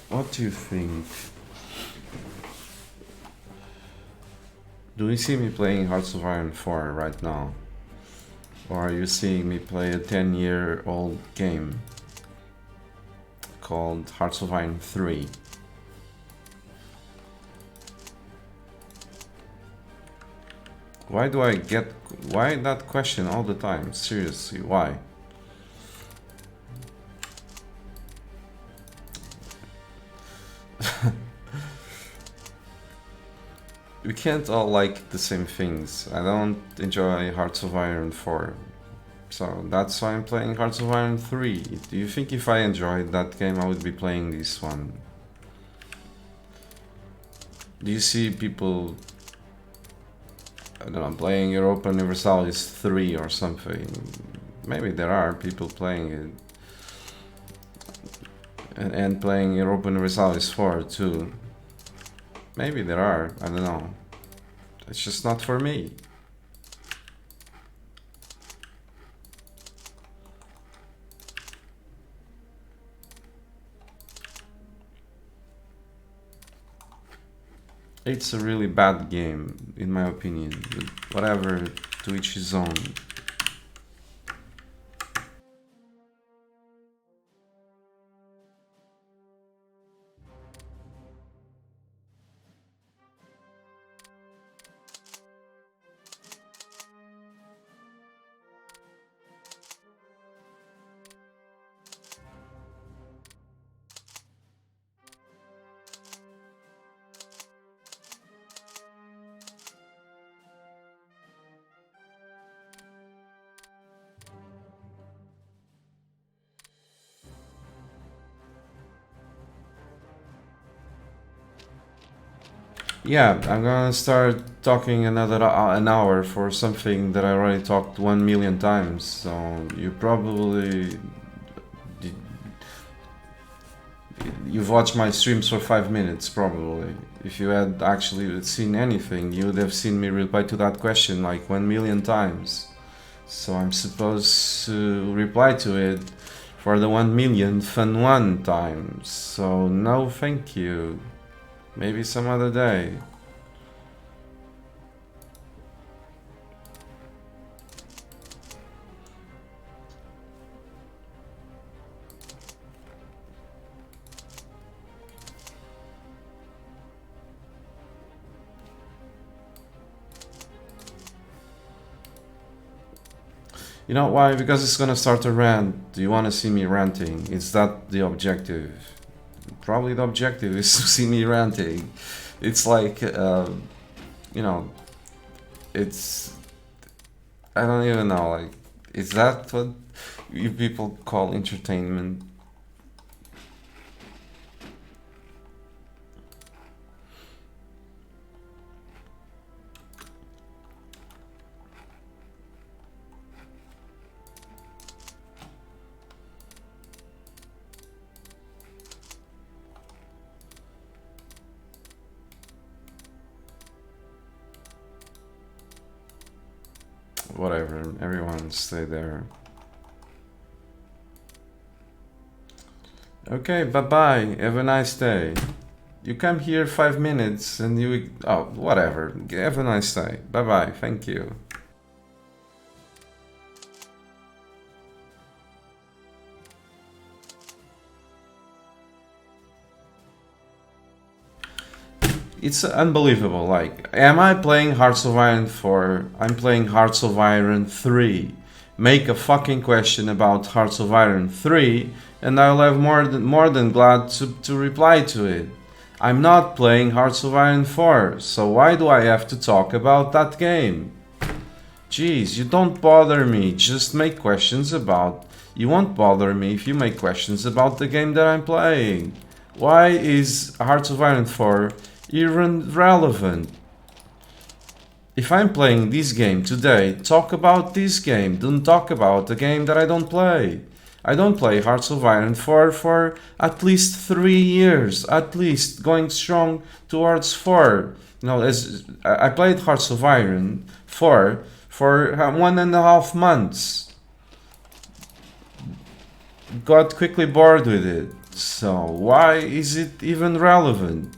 What do you think? Do you see me playing Hearts of Iron 4 right now? Or are you seeing me play a 10-year-old game called Hearts of Iron 3? Why do I get... Why that question all the time? Seriously, why? We can't all like the same things. I don't enjoy Hearts of Iron 4. So that's why I'm playing Hearts of Iron 3. Do you think if I enjoyed that game I would be playing this one? Do you see people, I don't know, playing Europa Universalis 3 or something? Maybe there are people playing it. And playing Europa Universalis 4 too. Maybe there are, I don't know. It's just not for me. It's a really bad game, in my opinion. But whatever, to each his own. Yeah, I'm gonna start talking an hour for something that I already talked 1 million times. So you probably you've watched my streams for 5 minutes. Probably, if you had actually seen anything, you would have seen me reply to that question like 1 million times. So I'm supposed to reply to it for the 1 million fun one times. So no, thank you. Maybe some other day. You know why? Because it's gonna start a rant. Do you want to see me ranting? Is that the objective? Probably the objective is to see me ranting. It's like, you know, it's... I don't even know, like, is that what you people call entertainment? Whatever, everyone stay there. Okay, bye-bye, have a nice day. You come here 5 minutes and you... Oh, whatever, have a nice day. Bye-bye, thank you. It's unbelievable, like, am I playing Hearts of Iron 4? I'm playing Hearts of Iron 3. Make a fucking question about Hearts of Iron 3 and I'll have more than glad to reply to it. I'm not playing Hearts of Iron 4, so why do I have to talk about that game? Jeez, you don't bother me, just make questions about... You won't bother me if you make questions about the game that I'm playing. Why is Hearts of Iron 4 even relevant? If I'm playing this game today, talk about this game. Don't talk about the game that I don't play. I don't play Hearts of Iron 4 for at least 3 years, at least, going strong towards 4. You know, as I played Hearts of Iron 4 for 1.5 months. Got quickly bored with it. So why is it even relevant?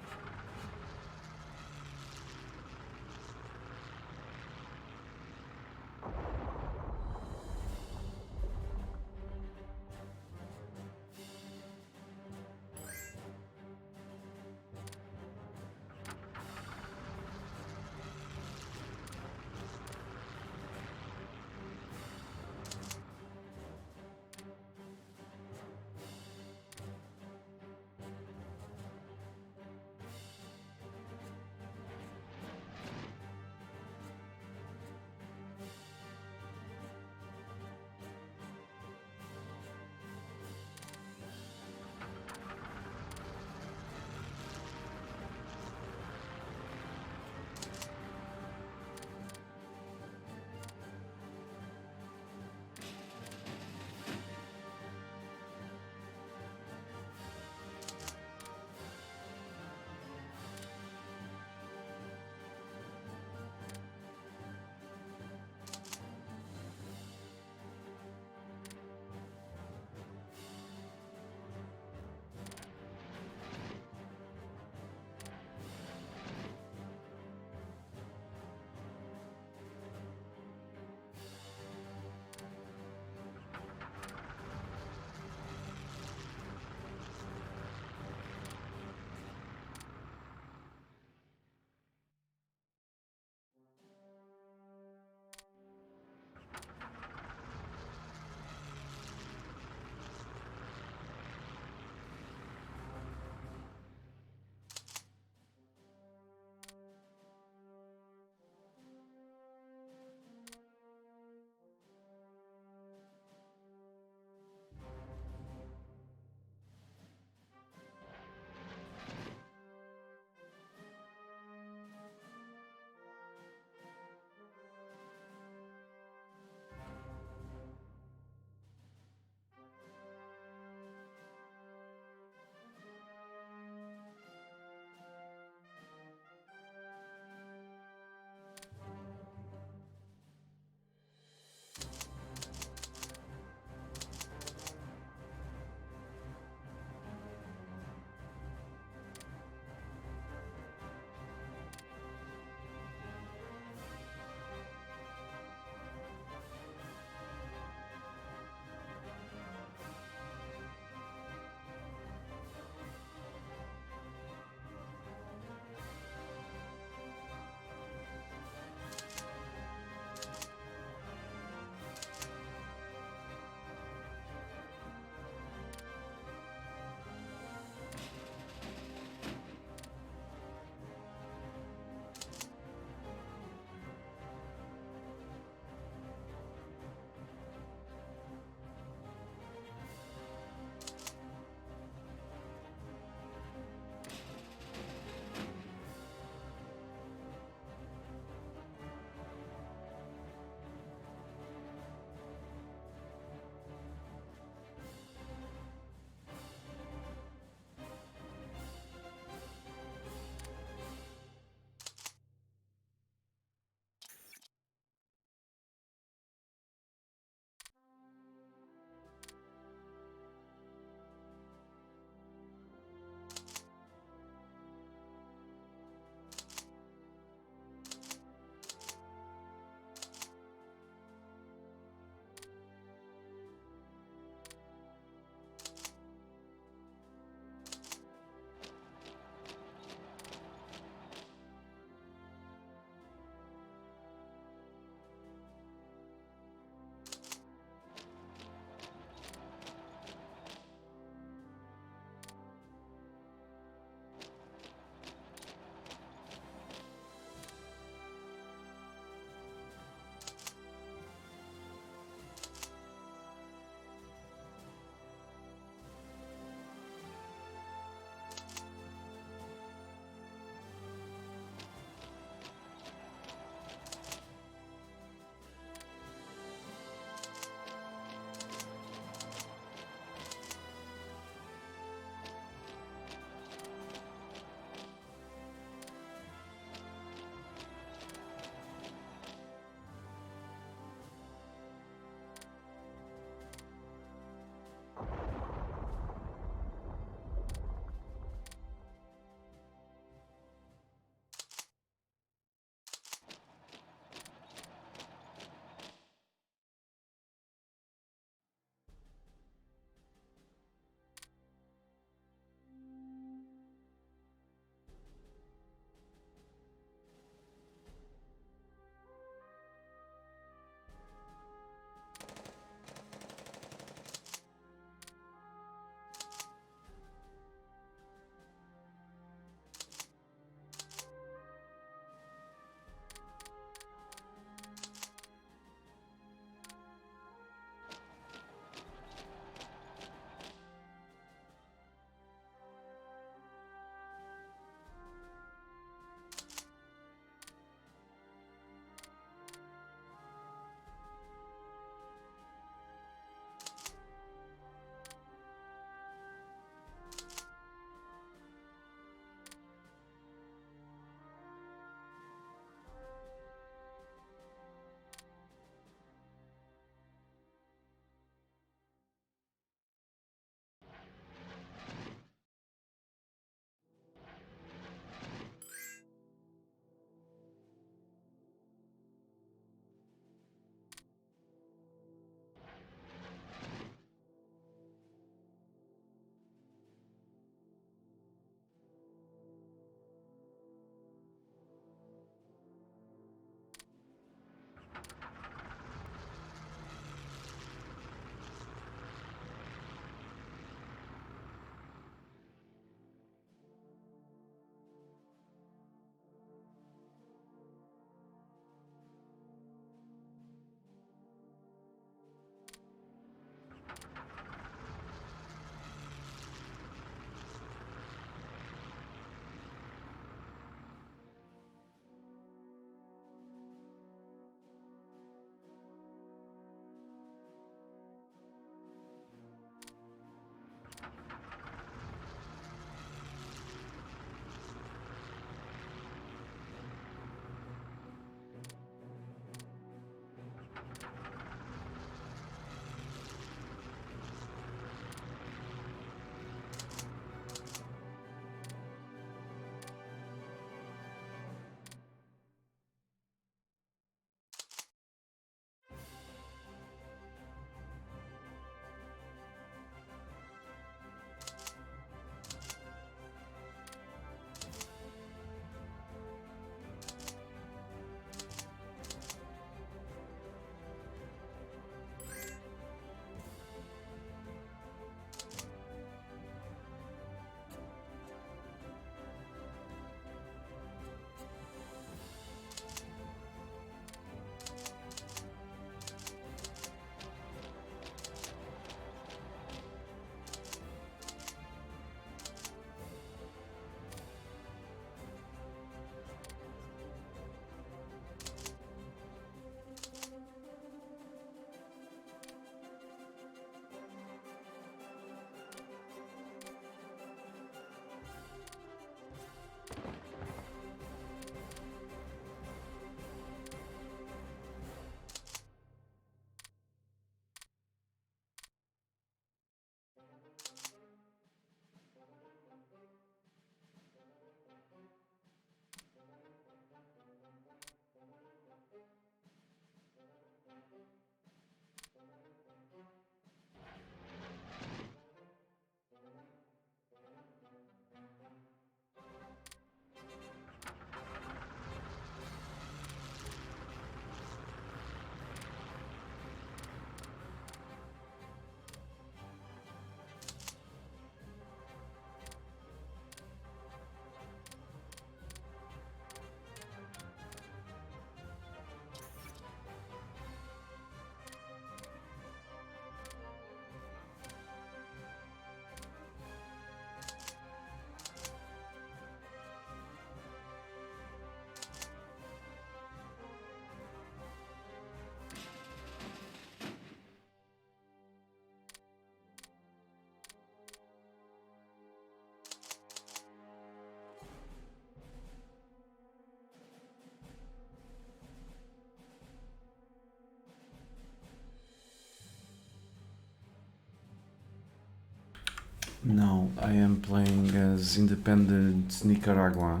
No, I am playing as independent Nicaragua.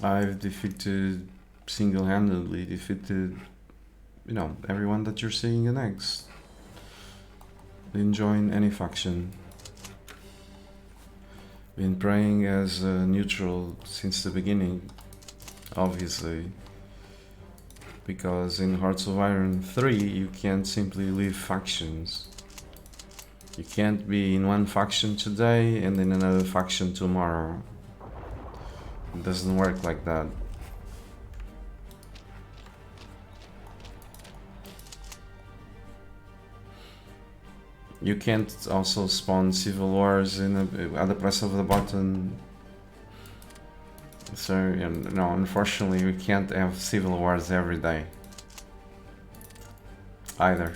I've defeated, single-handedly defeated, you know, everyone that you're seeing next. Didn't join any faction. Been playing as neutral since the beginning, obviously. Because in Hearts of Iron 3 you can't simply leave factions. You can't be in one faction today and in another faction tomorrow. It doesn't work like that. You can't also spawn civil wars at the press of the button. So, no, unfortunately we can't have civil wars every day. Either.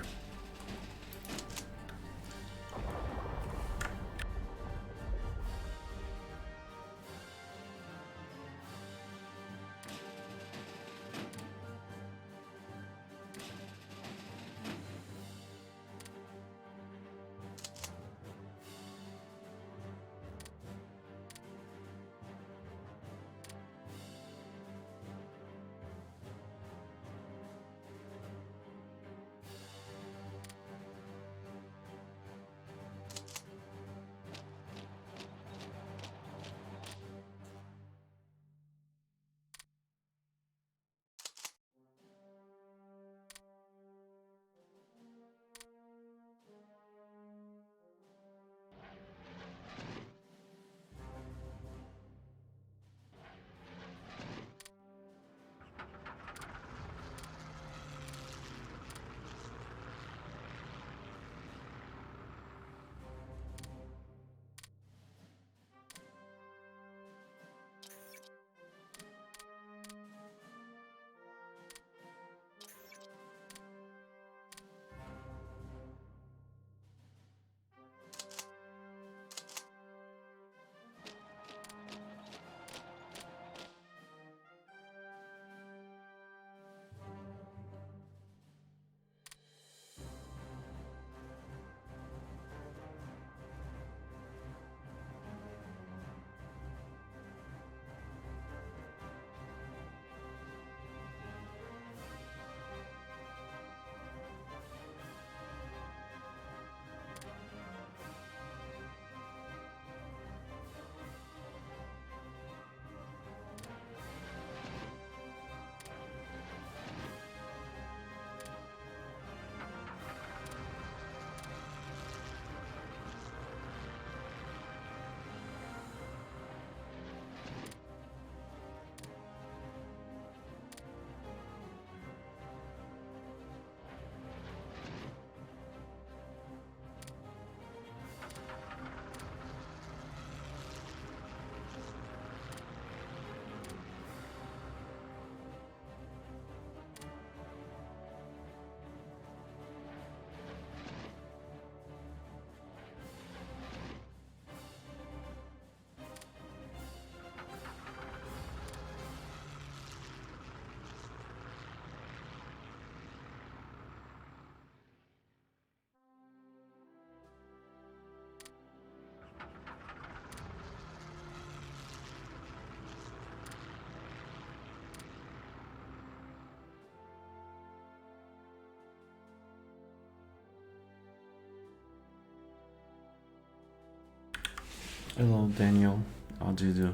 Hello Daniel, how do you do?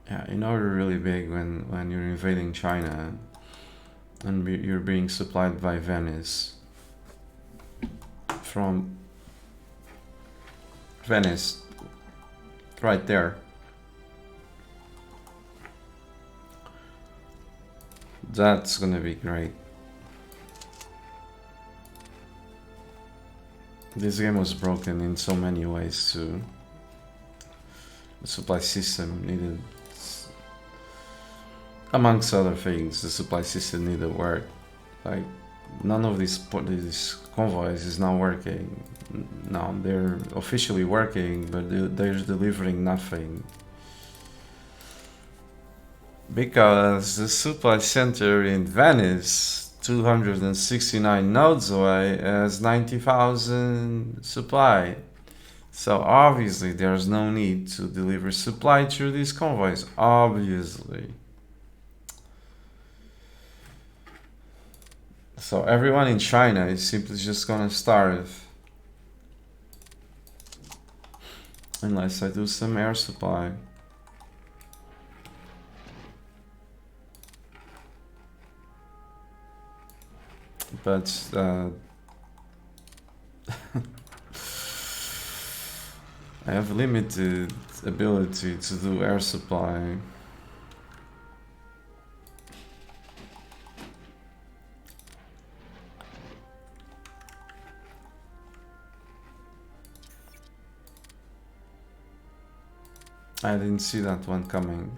Yeah, you know you're really big when you're invading China and you're being supplied by Venice. From Venice, right there. That's gonna be great. This game was broken in so many ways too. The supply system needed, amongst other things, the supply system needed work. Like, none of these convoys is now working. No, they're officially working, but they're delivering nothing. Because the supply center in Venice, 269 nodes away, has 90,000 supply. So obviously there's no need to deliver supply through these convoys, obviously. So everyone in China is simply just gonna starve. Unless I do some air supply. But I have limited ability to do air supply. I didn't see that one coming.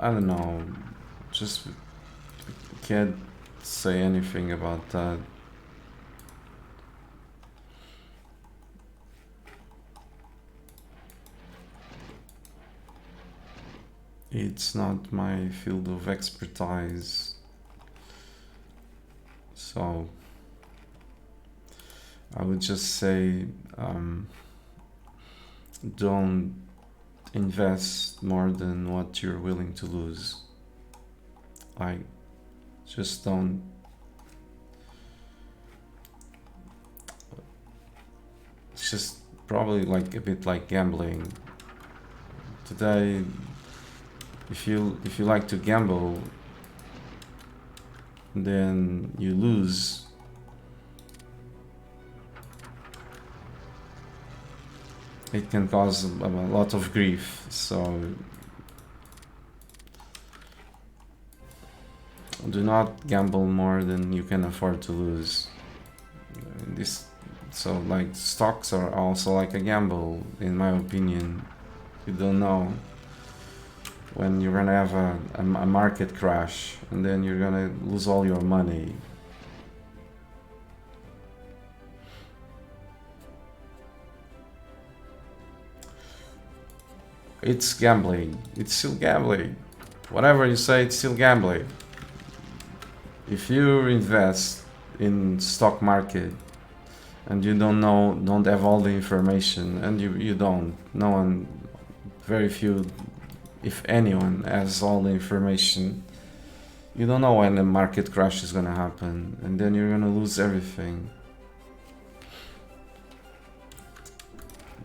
I don't know, just can't say anything about that. It's not my field of expertise, so I would just say don't invest more than what you're willing to lose. Like, just don't. It's just probably like a bit like gambling. Today, if you like to gamble, then you lose. It can cause a lot of grief. So do not gamble more than you can afford to lose. So like stocks are also like a gamble, in my opinion. You don't know when you're gonna have a market crash, and then you're gonna lose all your money. It's gambling. It's still gambling. Whatever you say, it's still gambling. If you invest in stock market and you don't have all the information, and you don't, no one, very few, if anyone, has all the information, you don't know when the market crash is gonna happen, and then you're gonna lose everything.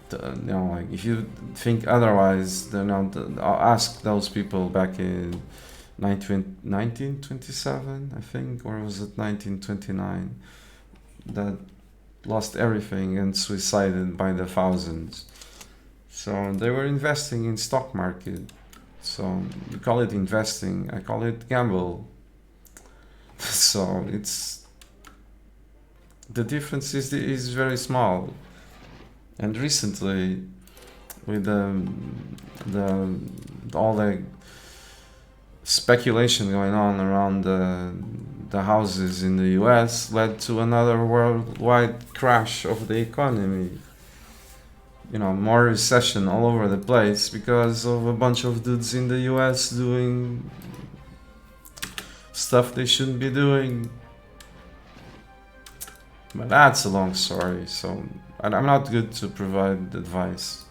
Like if you think otherwise, then I'll ask those people back in 1927, I think, or was it 1929, that lost everything and suicided by the thousands. So they were investing in stock market. So you call it investing, I call it gamble. So it's the difference is very small. And recently, with all the speculation going on around the houses in the US, led to another worldwide crash of the economy. You know, more recession all over the place because of a bunch of dudes in the US doing stuff they shouldn't be doing. But that's a long story, so I'm not good to provide advice.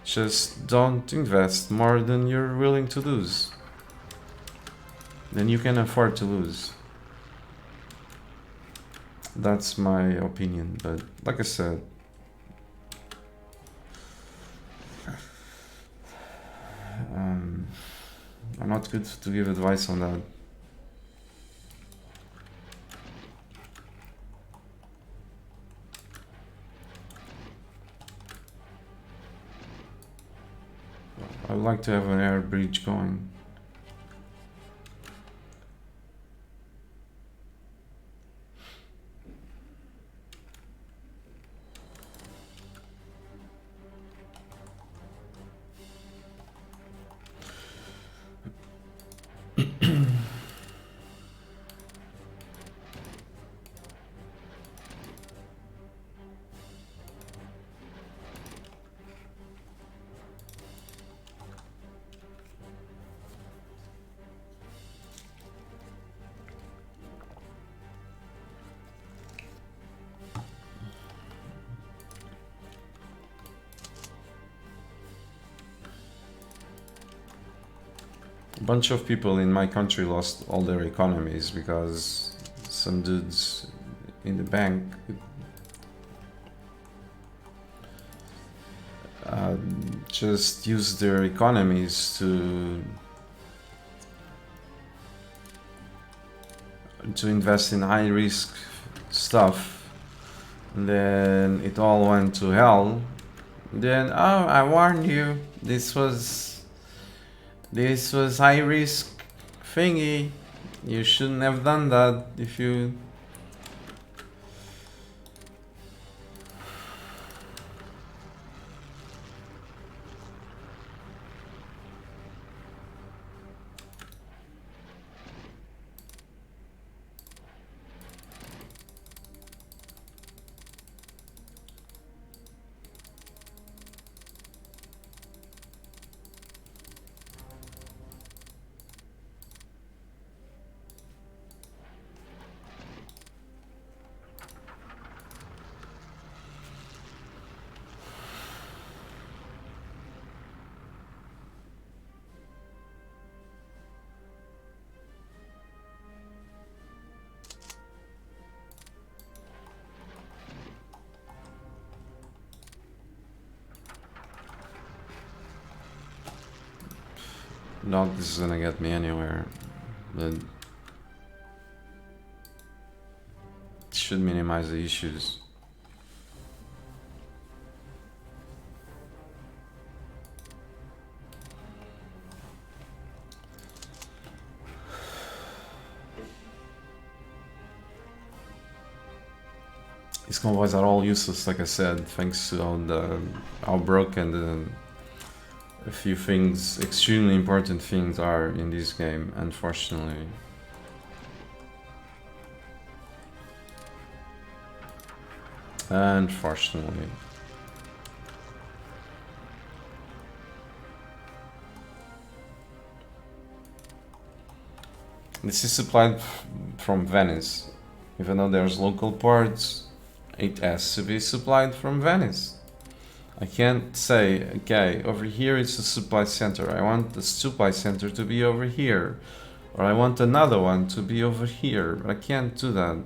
Just don't invest more than you're willing to lose. Then you can afford to lose. That's my opinion, but like I said, I'm not good to give advice on that. like to have an air bridge going. A bunch of people in my country lost all their economies because some dudes in the bank just used their economies to invest in high risk stuff, and then it all went to hell. Then, oh, I warned you, this was high risk thingy, you shouldn't have done that. If you not this is gonna get me anywhere, but it should minimize the issues. These convoys are all useless, like I said, thanks to how broken a few things, extremely important things, are in this game, unfortunately. Unfortunately. This is supplied from Venice. Even though there's local ports, it has to be supplied from Venice. I can't say, okay, over here it's a supply center, I want the supply center to be over here, or I want another one to be over here, but I can't do that.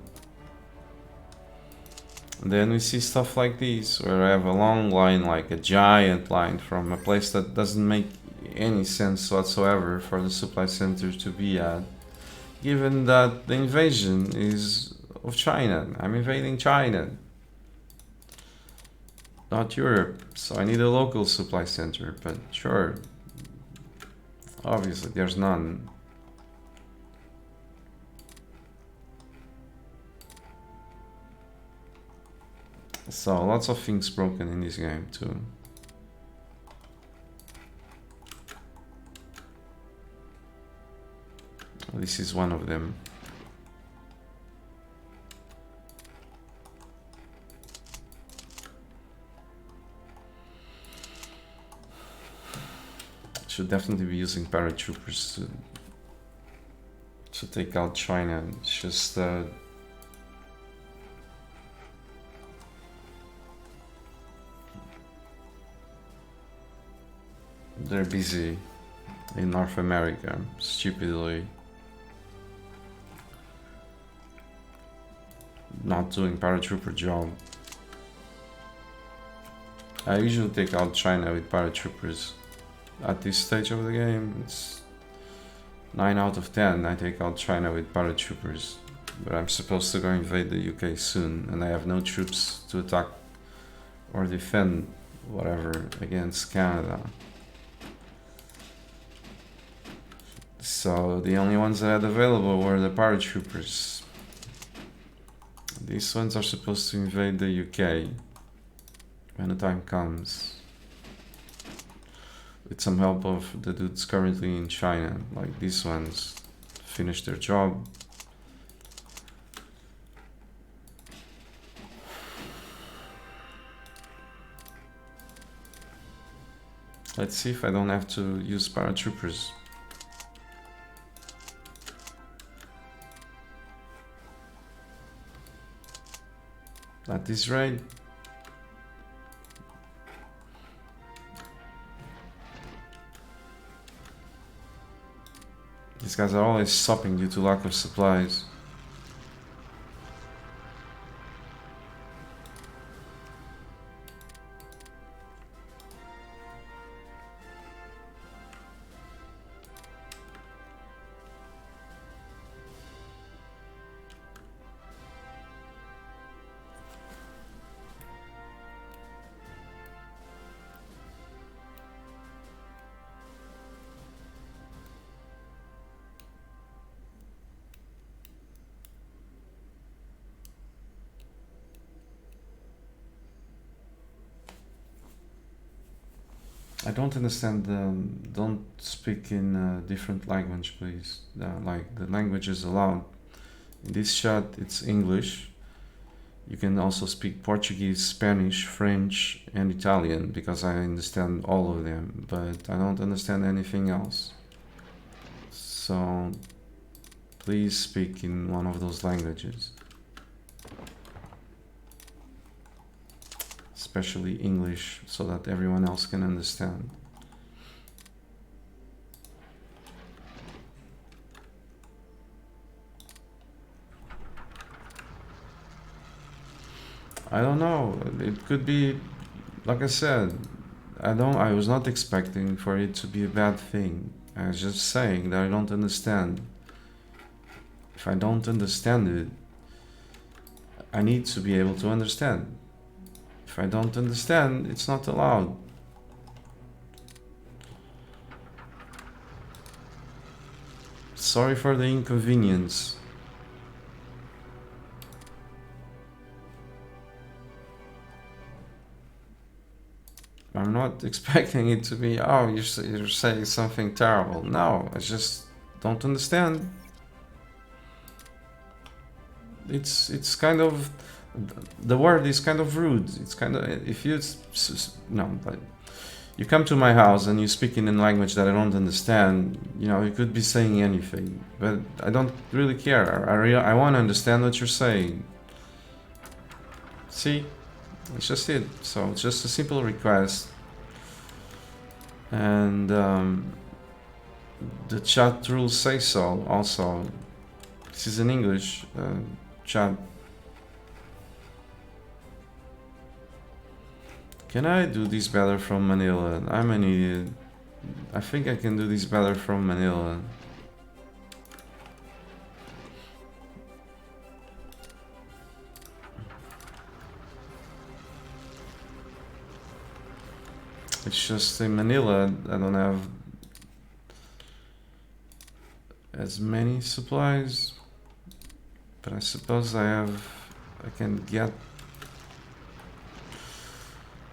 And then we see stuff like these, where I have a long line, like a giant line, from a place that doesn't make any sense whatsoever for the supply center to be at, given that the invasion is of China. I'm invading China, not Europe, so I need a local supply center, but sure, obviously there's none. So lots of things broken in this game too. This is one of them. Should definitely be using paratroopers to take out China. It's just they're busy in North America, stupidly not doing paratrooper job. I usually take out China with paratroopers. At this stage of the game, it's 9 out of 10. I take out China with paratroopers, but I'm supposed to go invade the UK soon, and I have no troops to attack or defend whatever against Canada. So the only ones I had available were the paratroopers. These ones are supposed to invade the UK when the time comes. With some help of the dudes currently in China. Like these ones finish their job. Let's see if I don't have to use paratroopers. At this rate. These guys are always stopping due to lack of supplies. I don't understand. Don't speak in a different language, please. Like the language is allowed. In this chat, it's English. You can also speak Portuguese, Spanish, French, and Italian because I understand all of them, but I don't understand anything else. So please speak in one of those languages. Especially English, so that everyone else can understand. I don't know. It could be, like I said, I was not expecting for it to be a bad thing. I was just saying that I don't understand. If I don't understand it, I need to be able to understand. If I don't understand, it's not allowed. Sorry for the inconvenience. I'm not expecting it to be, oh, you're saying something terrible. No, I just don't understand. It's kind of, the word is kind of rude. It's kind of, if you, no, but you come to my house and you speak in a language that I don't understand, you know, you could be saying anything, but I don't really care. I want to understand what you're saying. See? It's just it. So it's just a simple request. And the chat rules say so also. This is in English chat. Can I do this better from Manila? I'm an idiot. I think I can do this better from Manila. It's just in Manila I don't have as many supplies, but I suppose I can get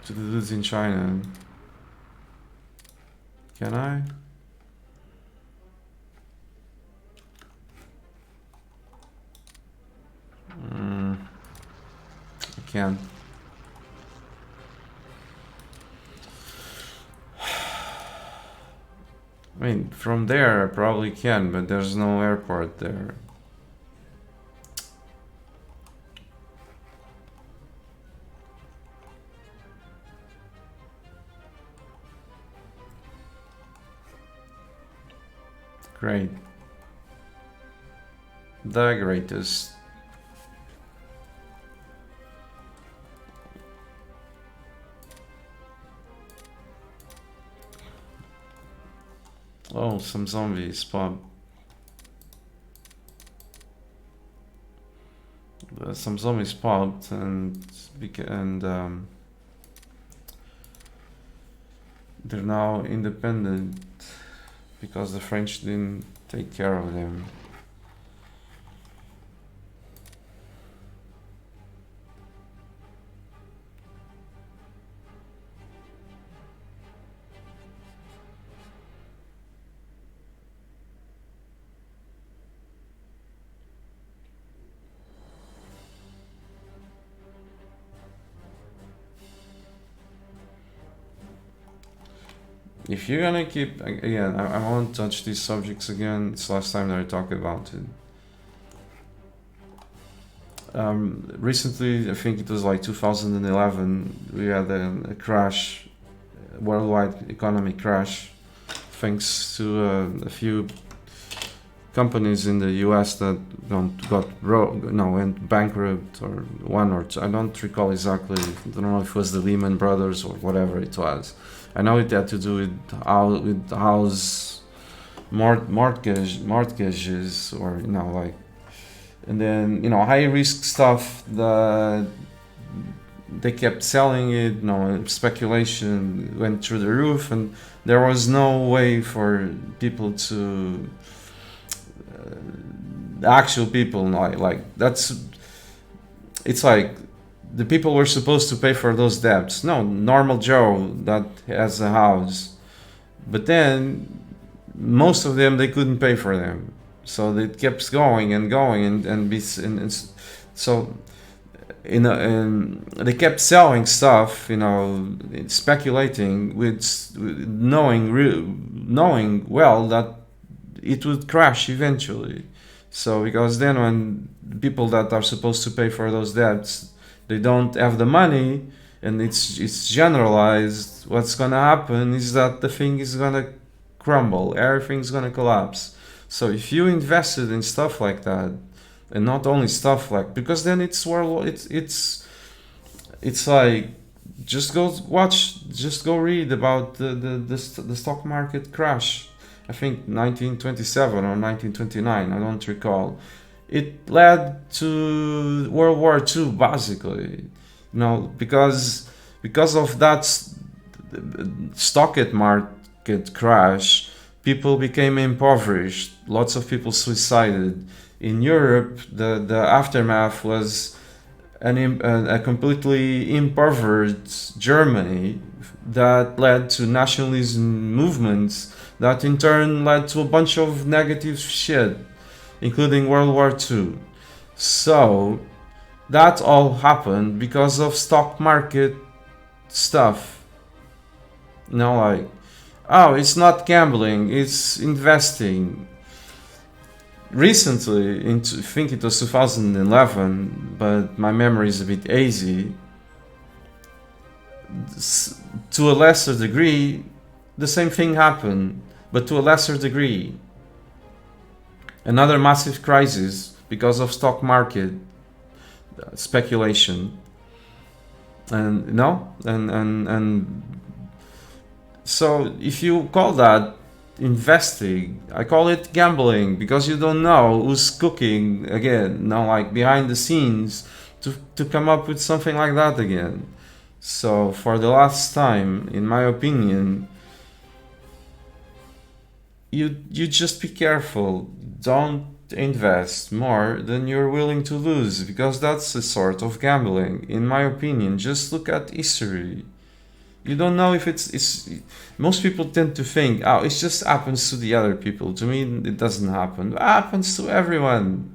to the dudes in China. Can I? I can't. I mean, from there I probably can, but there's no airport there. Great. The greatest. Oh, some zombies pop. Some zombies popped and they're now independent because the French didn't take care of them. If you're gonna keep, again, I won't touch these subjects again. It's the last time that I talk about it. Recently, I think it was like 2011, we had a crash, a worldwide economic crash, thanks to a few companies in the US that went bankrupt, or one or two. I don't recall exactly. I don't know if it was the Lehman Brothers or whatever it was. I know it had to do with house mortgages, or like, and then high risk stuff that they kept selling it. Speculation went through the roof, and there was no way for people to the actual people, like that's, it's like the people were supposed to pay for those debts. No, normal Joe that has a house, but then most of them, they couldn't pay for them, so it kept going and going, and so they kept selling stuff, speculating with knowing well that it would crash eventually. So because then when people that are supposed to pay for those debts, they don't have the money, and it's generalized, what's gonna happen is that the thing is gonna crumble, everything's gonna collapse. So if you invested in stuff like that, and not only stuff like, because then it's like, just go read about the stock market crash. I think 1927 or 1929, I don't recall. It led to World War II, basically. Because of that stock market crash, people became impoverished. Lots of people suicided. In Europe, the aftermath was a completely impoverished Germany that led to nationalism movements that in turn led to a bunch of negative shit, including World War II. So that all happened because of stock market stuff. Like, oh, it's not gambling, it's investing. Recently, I think it was 2011, but my memory is a bit hazy, to a lesser degree, the same thing happened, but to a lesser degree. Another massive crisis because of stock market speculation, and so if you call that investing, I call it gambling, because you don't know who's cooking again, like behind the scenes, to come up with something like that again. So for the last time, in my opinion, you just be careful. Don't invest more than you're willing to lose, because that's a sort of gambling, in my opinion. Just look at history. You don't know if it's most people tend to think, oh, it just happens to the other people. To me, it doesn't happen. It happens to everyone,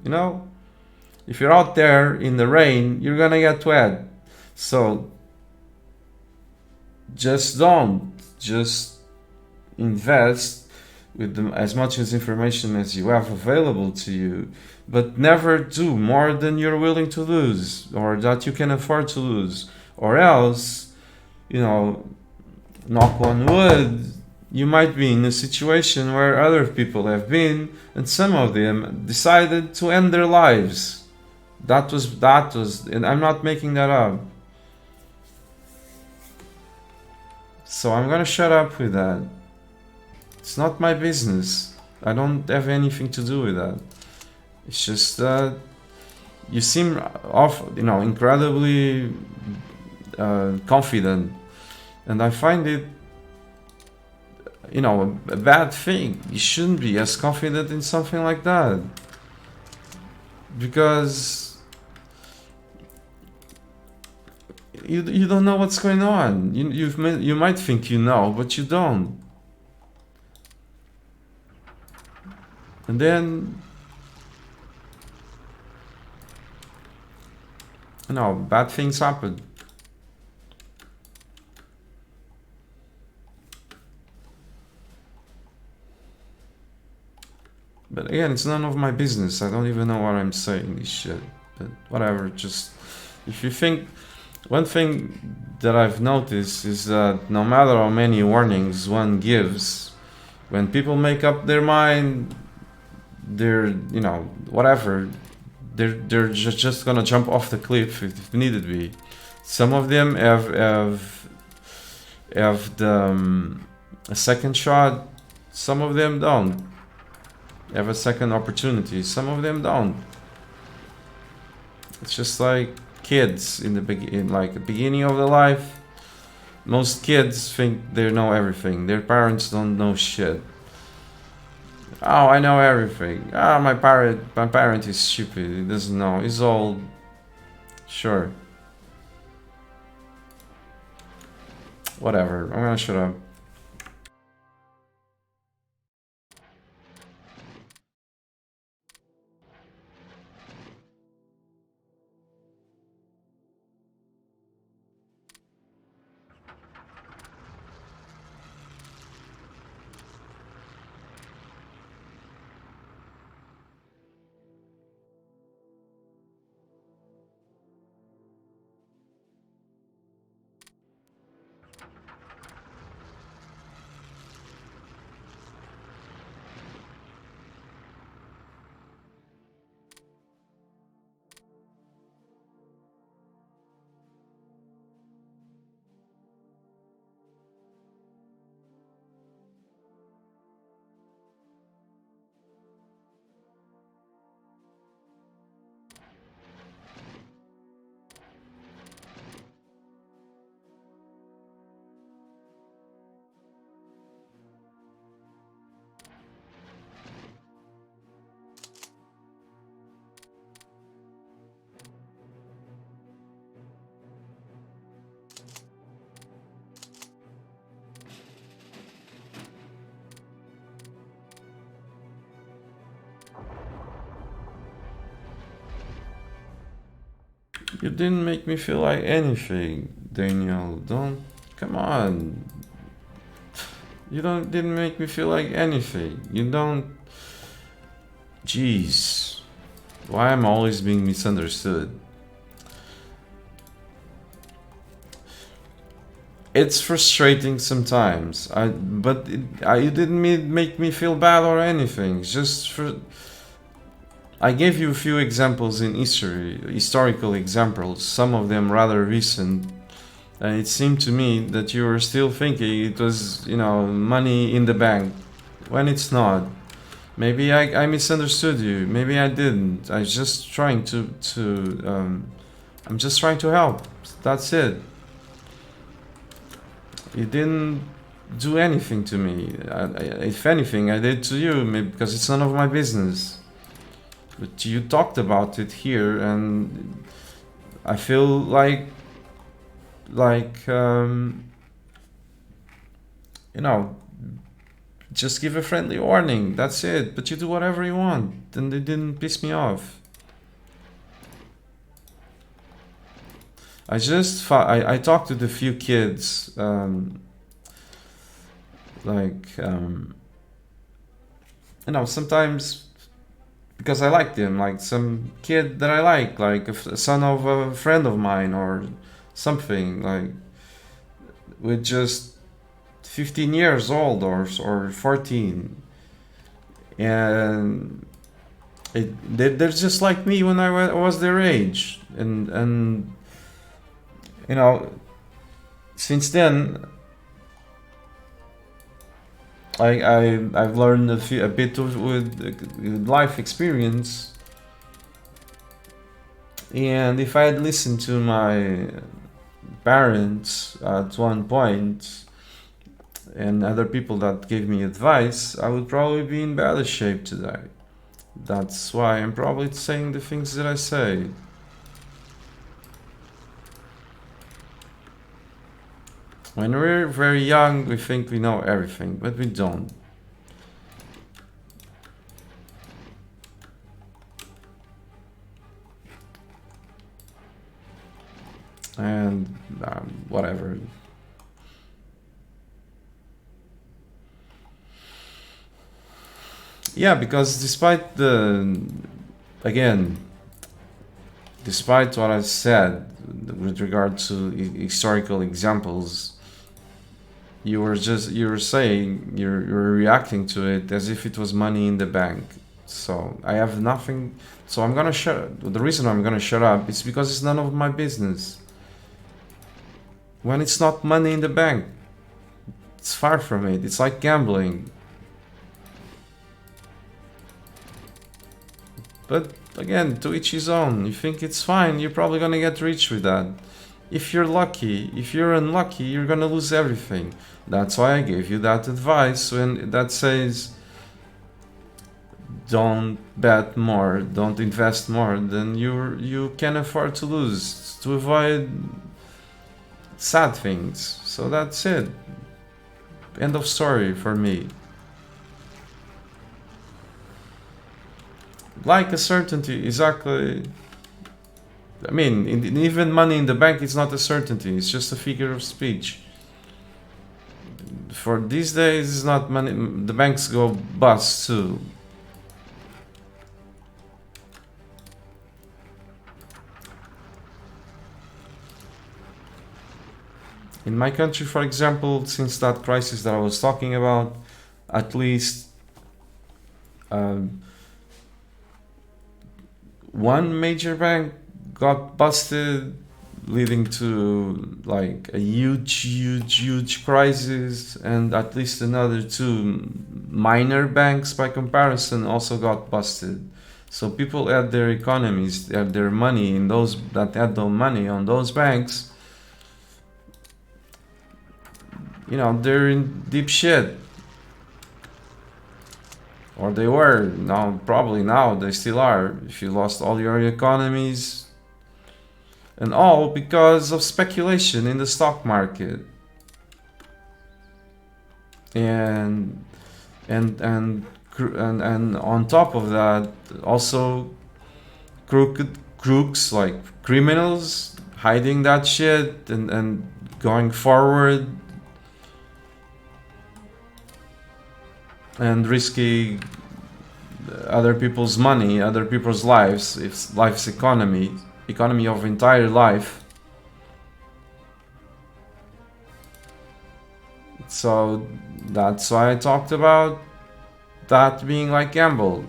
If you're out there in the rain, you're gonna get wet. So just invest with as much as information as you have available to you, but never do more than you're willing to lose, or that you can afford to lose, or else, knock on wood, you might be in a situation where other people have been, and some of them decided to end their lives. That was, and I'm not making that up. So I'm gonna shut up with that. It's not my business. I don't have anything to do with that. It's just that you seem incredibly confident, and I find it you know, a bad thing. You shouldn't be as confident in something like that, because you don't know what's going on. You might think you know, but you don't. And then, you know, bad things happen. But again, it's none of my business. I don't even know what I'm saying this shit. But whatever, just if you think, one thing that I've noticed is that no matter how many warnings one gives, when people make up their mind, they're, you know, whatever, they're just gonna jump off the cliff if needed be. Some of them have the a second shot. Some of them don't have a second opportunity. Some of them don't. It's just like kids in the beginning of their life. Most kids think they know everything. Their parents don't know shit. Oh, I know everything. Ah, my parent is stupid. He doesn't know. He's old. Sure. Whatever. I'm gonna shut up. You didn't make me feel like anything, Daniel. Don't. Come on. You didn't make me feel like anything. You don't. Jeez. Why am I always being misunderstood? It's frustrating sometimes. But you didn't make me feel bad or anything. Just for. I gave you a few examples in history, historical examples, some of them rather recent. And it seemed to me that you were still thinking it was, you know, money in the bank, when it's not. Maybe I misunderstood you. Maybe I didn't. I'm just trying I'm just trying to help. That's it. You didn't do anything to me. If anything, I did to you, maybe because it's none of my business. But you talked about it here, and I feel like you know, just give a friendly warning. That's it. But you do whatever you want, and it didn't piss me off. I talked to the few kids, you know, sometimes. Because I like them, like some kid that I like a son of a friend of mine or something, like with just 15 years old or 14, and they're just like me when I was their age, and you know, since then I've learned a bit with life experience, and if I had listened to my parents at one point, and other people that gave me advice, I would probably be in better shape today. That's why I'm probably saying the things that I say. When we're very young, we think we know everything, but we don't. And whatever. Yeah, because despite despite what I said with regard to historical examples, you were saying, you're reacting to it as if it was money in the bank. So I have nothing. So I'm gonna the reason I'm gonna shut up is because it's none of my business. When it's not money in the bank, it's far from it. It's like gambling. But again, to each his own. You think it's fine, you're probably gonna get rich with that. If you're lucky, if you're unlucky, you're gonna lose everything. That's why I gave you that advice when that says don't bet more, don't invest more than you can afford to lose, to avoid sad things. So that's it. End of story for me. Like a certainty, exactly. I mean, even money in the bank is not a certainty, it's just a figure of speech. For these days, it's not money, the banks go bust too. In my country, for example, since that crisis that I was talking about, at least one major bank got busted, leading to like a huge crisis, and at least another two minor banks by comparison also got busted. So people had their economies, had their money in those that had no money on those banks. You know, they're in deep shit. Or they were. Now, probably now they still are. If you lost all your economies, and all because of speculation in the stock market. And on top of that, also crooks like criminals hiding that shit and going forward and risking other people's money, other people's lives, if life's economy of entire life. So that's why I talked about that being like gamble.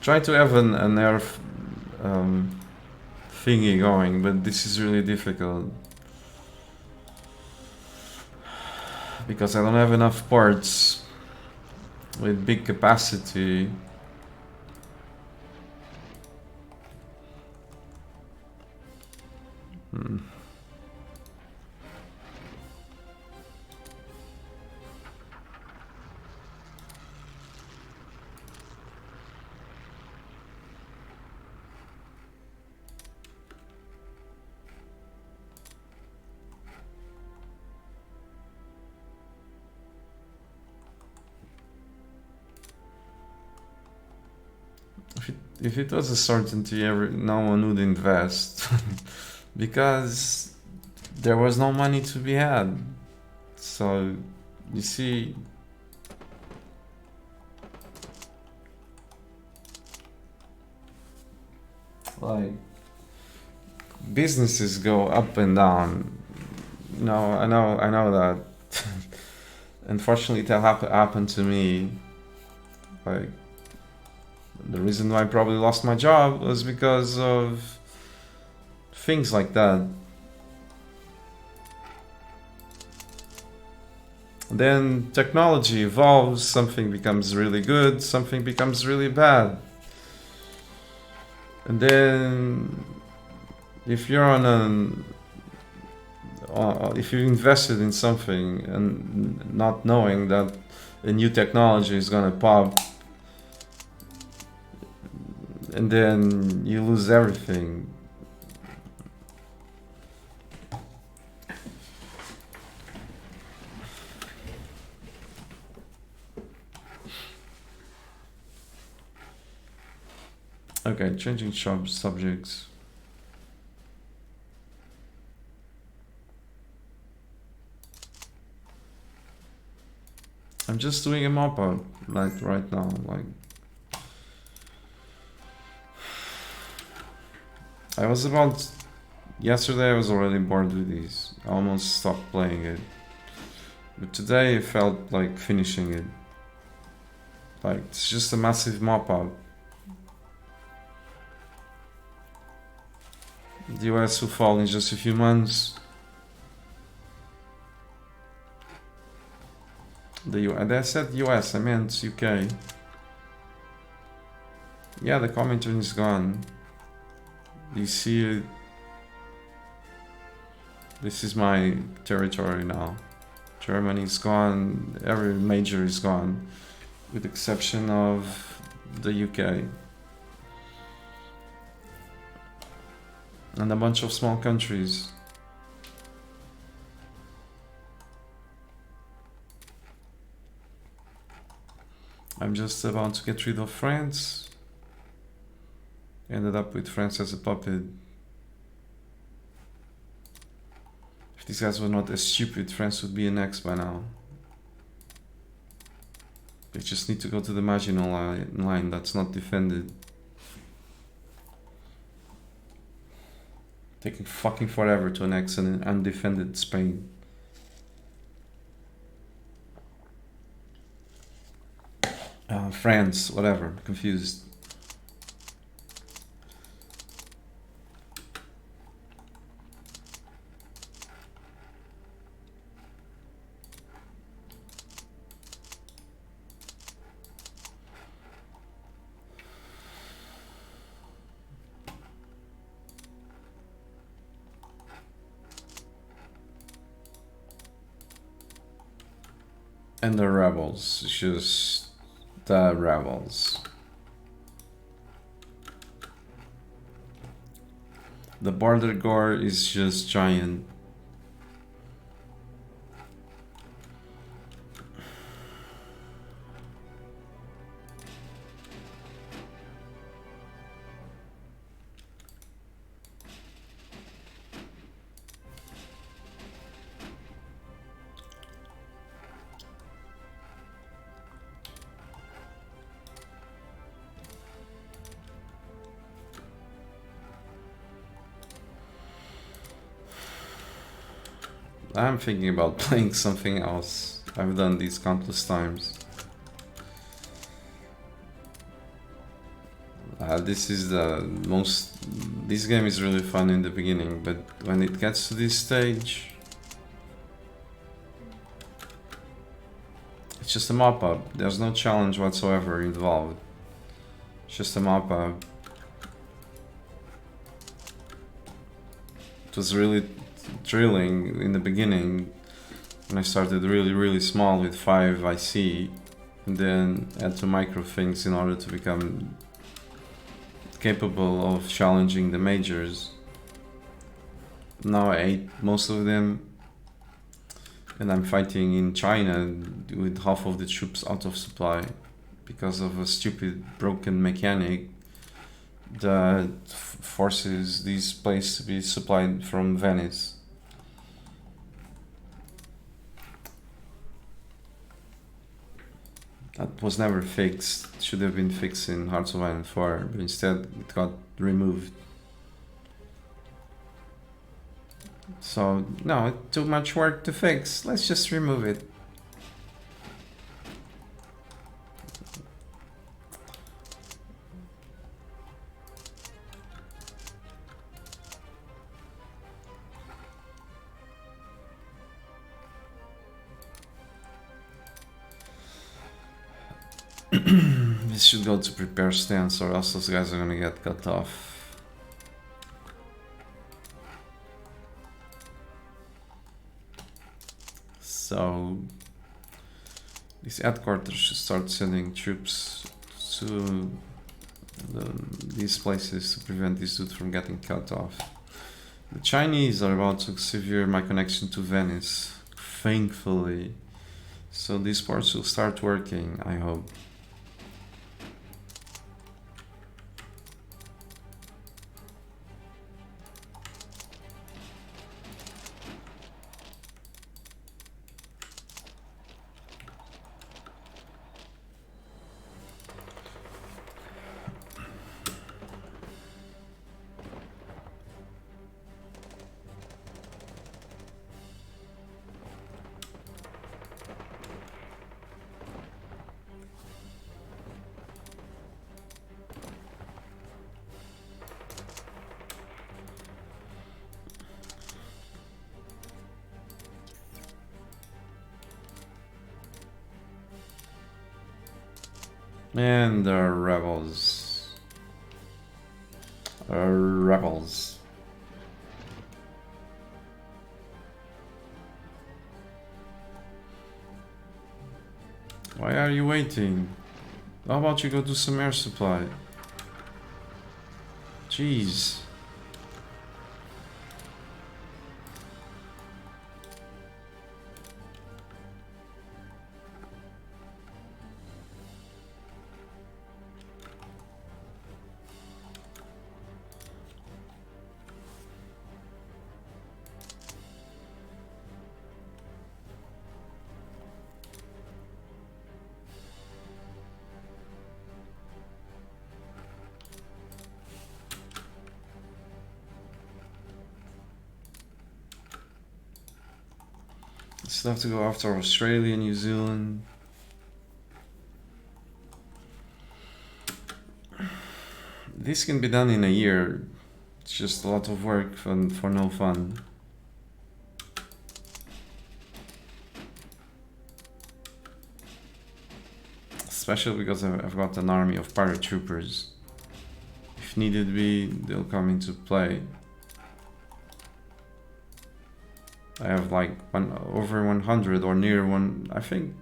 Try to have an nerf thingy going, but this is really difficult because I don't have enough ports with big capacity. If it was a certainty, no one would invest because there was no money to be had. So you see, like businesses go up and down. No, I know that. Unfortunately, that happened to me. Like, the reason why I probably lost my job was because of things like that. Then technology evolves, something becomes really good, something becomes really bad. And then if you're on if you invested in something and not knowing that a new technology is gonna pop, and then you lose everything. Okay, changing subjects. I'm just doing a mop-up like right now. Like I was about yesterday. I was already bored with these. I almost stopped playing it. But today I felt like finishing it. Like it's just a massive mop-up. The US will fall in just a few months. I said US, I meant UK. Yeah, the commentary is gone. You see it. This is my territory now. Germany is gone, every major is gone, with the exception of the UK. And a bunch of small countries. I'm just about to get rid of France. Ended up with France as a puppet. If these guys were not as stupid, France would be next by now. They just need to go to the marginal line that's not defended. Taking fucking forever to annex an undefended Spain. France, whatever, confused. And the rebels, just the rebels. The border gore is just giant. I'm thinking about playing something else. I've done these countless times. This is the most... This game is really fun in the beginning, but when it gets to this stage... It's just a mop-up. There's no challenge whatsoever involved. It's just a mop-up. It was really thrilling in the beginning when I started really small with 5 IC and then had to micro things in order to become capable of challenging the majors. Now I ate most of them and I'm fighting in China with half of the troops out of supply because of a stupid broken mechanic that forces these places to be supplied from Venice. That was never fixed. It should have been fixed in Hearts of Iron 4, but instead it got removed. So, no, it's too much work to fix. Let's just remove it. This should go to prepare stance, or else those guys are gonna get cut off. So these headquarters should start sending troops to these places to prevent these dudes from getting cut off. The Chinese are about to sever my connection to Venice, thankfully. So these ports will start working, I hope. And the rebels. Rebels. Why are you waiting? How about you go do some air supply? Jeez. Still have to go after Australia, New Zealand. This can be done in a year. It's just a lot of work for no fun. Especially because I've got an army of paratroopers. If needed be, they'll come into play. I have like over 100 or near one, I think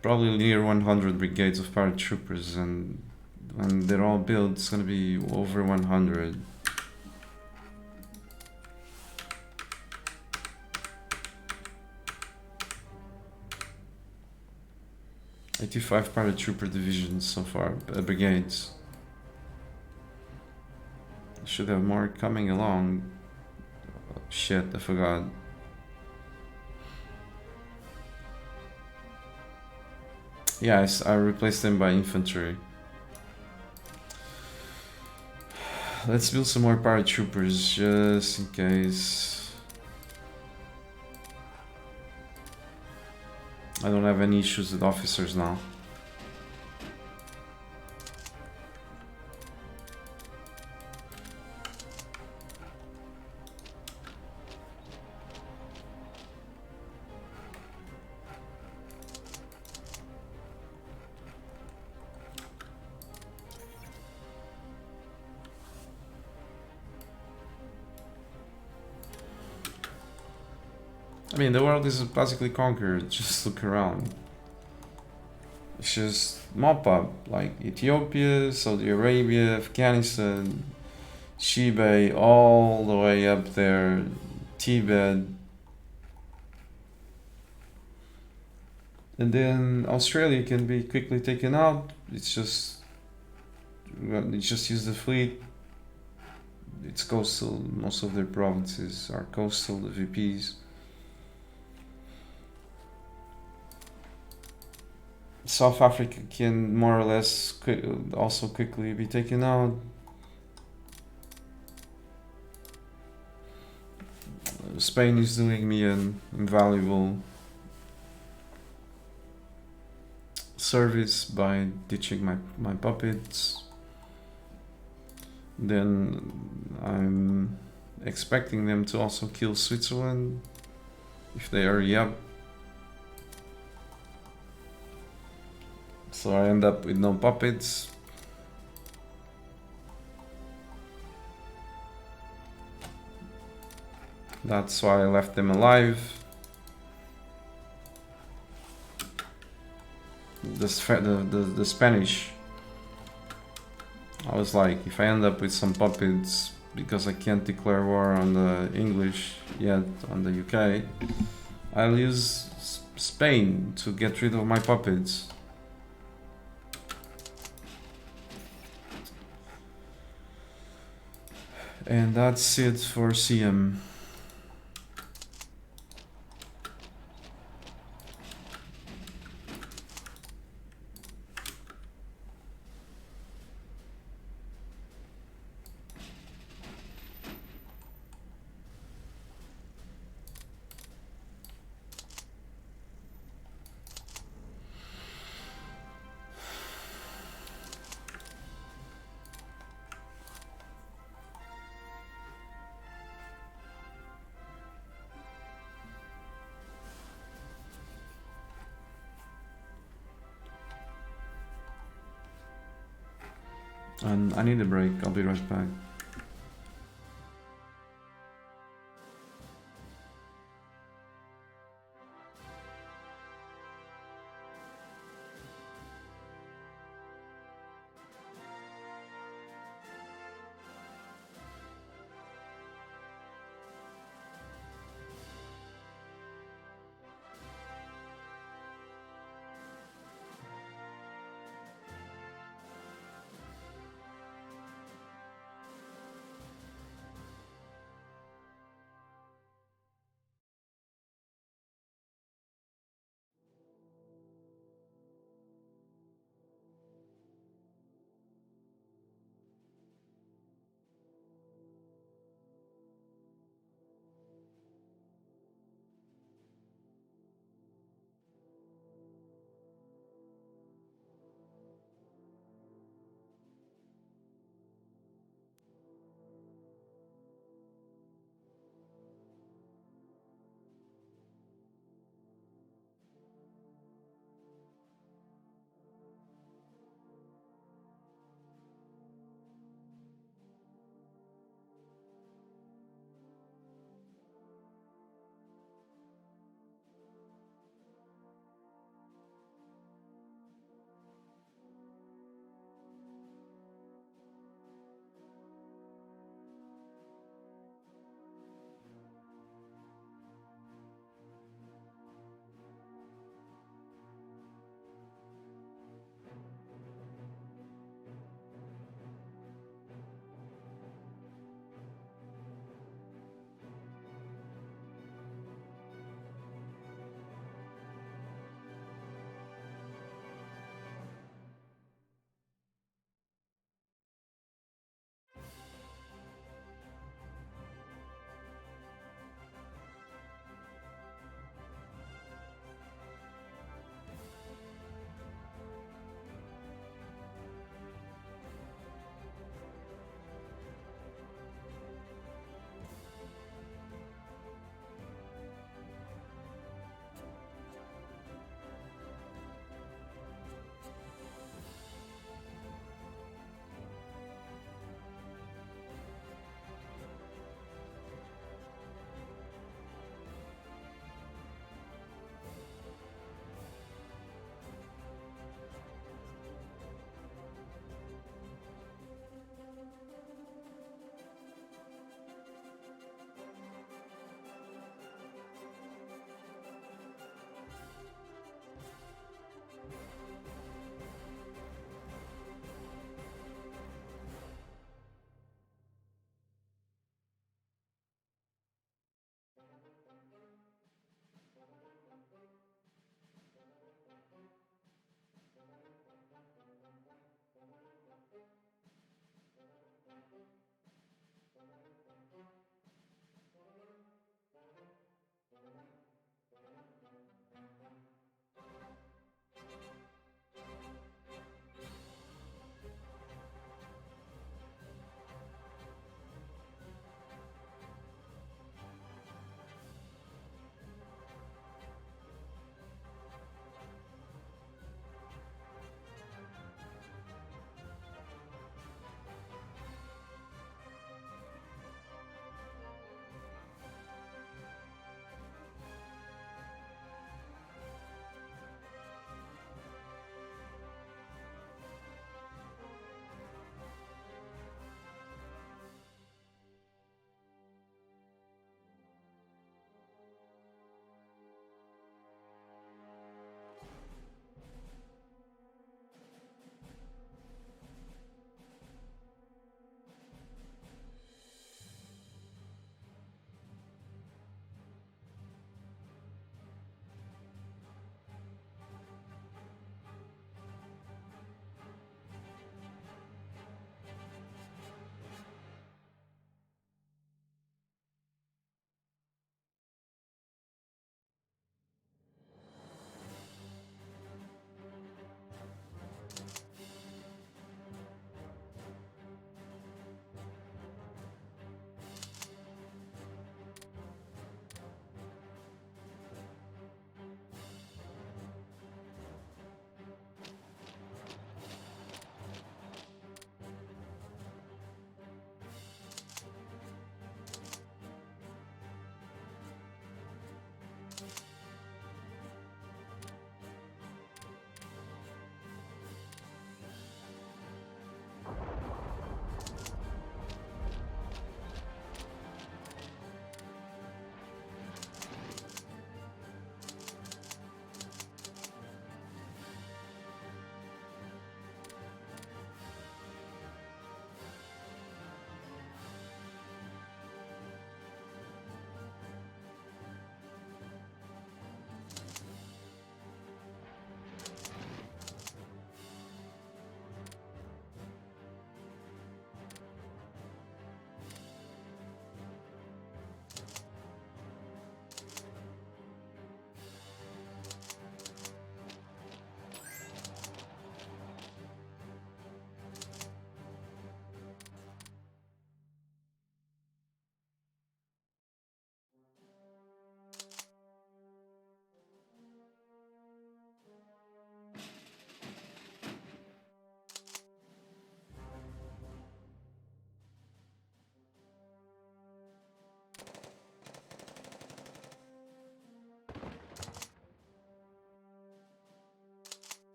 probably near 100 brigades of paratroopers, and when they're all built, it's gonna be over 100. $85 paratrooper divisions so far, brigades. Should have more coming along. Shit, I forgot. Yeah, I replaced them by infantry. Let's build some more paratroopers just in case. I don't have any issues with officers now. I mean, the world is basically conquered, just look around. It's just mop up, like Ethiopia, Saudi Arabia, Afghanistan, Shibai, all the way up there, Tibet. And then Australia can be quickly taken out. It's just use the fleet. It's coastal, most of their provinces are coastal, the VPs. South Africa can more or less also quickly be taken out. Spain is doing me an invaluable service by ditching my puppets. Then I'm expecting them to also kill Switzerland if they hurry up. So I end up with no puppets. That's why I left them alive. The Spanish. I was like, if I end up with some puppets, because I can't declare war on the English yet, on the UK, I'll use Spain to get rid of my puppets. And that's it for CM. And I need a break, I'll be right back.